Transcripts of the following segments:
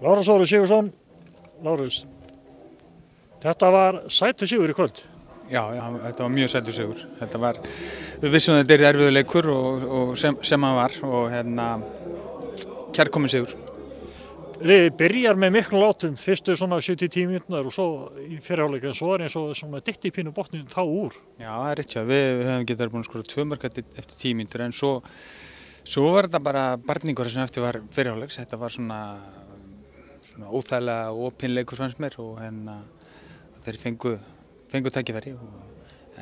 Lárus Orri Sigurðsson, Lárus, þetta var sætur sigur í kvöld. Já, þetta var mjög sætur sigur. Við vissum að þetta er erfiður leikur og sem hann var og kærkominn sigur. Liðið byrjar með miklum látum, fyrstu svona 70-10 mínúturnar og svo í fyrri hálfleik, en svo eins og svona dytti í pínu botninn þá úr. Já, það er rétt, við höfum getað búin að skora 2 mörk eftir 10 mínútur, en svo var þetta bara barningur sem eftir var fyrri hálfleiks. Þetta var svona óþægilega opinn leikur fannst mér og þeir fengu tækifæri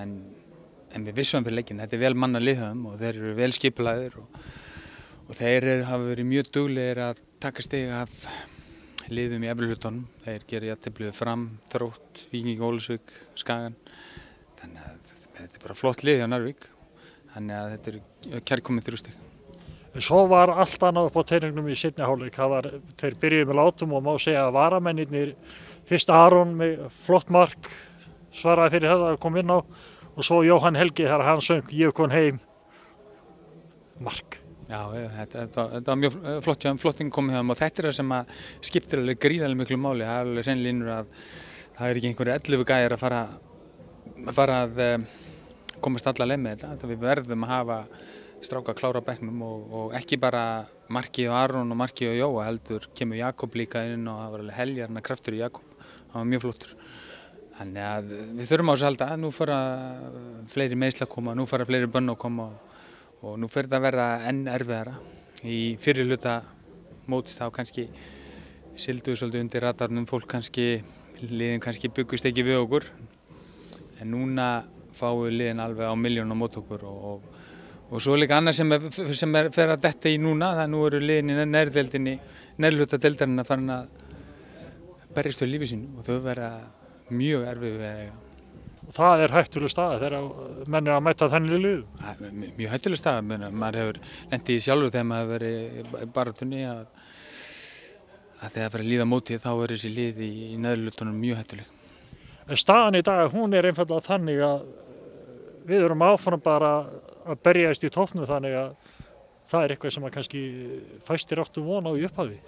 en við vissum fyrir leikinn. Þetta er vel manna liðum og þeir eru vel skipulagðir og þeir hafa verið mjög duglegir að taka stig af liðum í efri hlutunum. Þeir gera jafntefli við Fram, Þrótt, Víking Ólafsvík, Skagan. Þannig að þetta er bara flott lið hjá Njarðvík. Þannig að þetta er kærkomið 3 stig. Svo var allt annað upp á teningnum í seinni hálfleik. Þeir byrjuðu með látum og má segja að varamennirnir, fyrst Aron með flott mark, svaraði fyrir það að koma inn á og svo Jóhann Helgi þegar hann söng Ég kom heim, mark. Já, þetta var mjög flott hjá þeim, flotting komið hjá þeim og þetta er það sem skiptir alveg gríðarlega miklu máli. Það er alveg hreinlínur að það er ekki einhverju 11 gæjar að fara að komast alla leið með þetta. Við verðum að hafa stráka klára á bekknum og ekki bara markið á Aron og markið á Jóa, heldur kemur Jakob líka inn og það var alveg heljarna kraftur í Jakob, hann var mjög flottur. Þannig að við þurfum á þessu að halda, nú fara fleiri meiðsli að koma, nú fara fleiri bönn að koma og nú fer þetta að verða enn erfiðara. Í fyrri hluta mótist þá kannski sigldu svolítið undir radarnum, liðin kannski byggust ekki við okkur, en núna fáum við liðin alveg á milljón á mót okkur og svo líka annað sem fer að detta í núna, það nú eru liðin í neðri hluta deildarinnar farin að berjast fyrir lífi sínu og þau verða mjög erfið við að eiga. Það er hættuleg staða þegar menn er að mæta þennan liðum? Mjög hættuleg staða, maður hefur lent í sjálfur þegar maður hefur verið í baráttunni að þegar fyrir að líða mótið þá er þessi lið í neðri hlutunum mjög hættuleg. Staðan í dag, hún er einfaldlega þannig að við erum áfram bara að berjast í toppnum, þannig að það er eitthvað sem að kannski fæstir áttu von á í upphafi.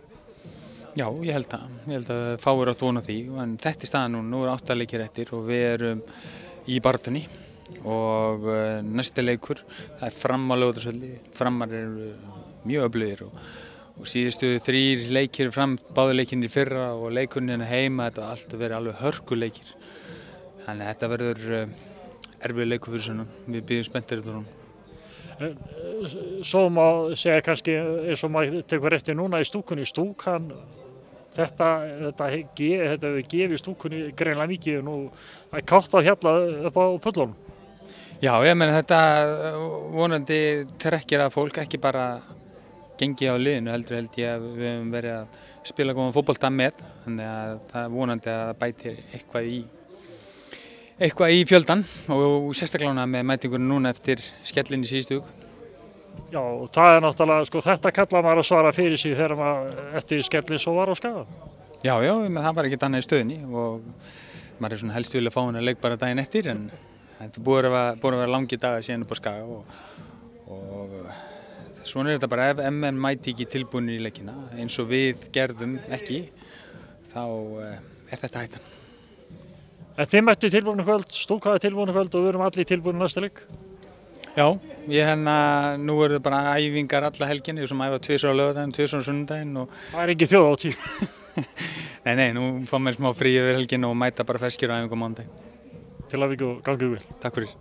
Já, ég held að fáir áttu von á því, en þetta er staðan nú er 8 leikir eftir og við erum í baráttunni og næsti leikur, það er Fram á Laugardalsvelli. Framar eru mjög öflugir og síðustu 3 leikir Fram, báðir leikirnir í fyrra og leikurinn heima, þetta har alltaf verið alveg hörkuleikir. Þannig að þetta verður erfiður leikur fyrir svona, við bíðum spenntir fyrir honum. Svo má segja kannski eins og maður tekur eftir núna í stúkunni, stúkan, þetta hefur gefið stúkunni greinlega mikið nú að kátt að hjalla upp á pöllunum. Já, ég meina þetta vonandi trekkir að fólk ekki bara gengi á liðinu, held ég að við hefum verið að spila góðan fótbolta með, þannig að það er vonandi að bæti eitthvað í fjöldan og sérstaklega með mætingurinn núna eftir skellin í síðustu viku. Já, og það er náttúrulega, þetta kallar maður að svara fyrir sig þegar maður eftir skellin svo var á Skaga. Já, það var ekkert annað í stöðinni og maður er svona helst vilja að fá hann að leik bara daginn eftir en þetta er búið að vera langi dagar síðan upp á Skaga og svona er þetta bara ef MN mæti ekki tilbúinir í leikina eins og við gerðum ekki, þá er þetta hættan. En þið mættu tilbúinu kvöld, stúkaði tilbúinu kvöld og við erum allir tilbúinu næsta leik? Já, nú eru það bara æfingar alla helgin, ég sem æfa 2 á laugardaginn, 2 á sunnudaginn og... Það er ekki þjóðhátíð. Nei, nú fá mér smá frí yfir helgin og mæta bara ferskir á æfingu á mánudaginn. Til að við gangum vel. Takk fyrir.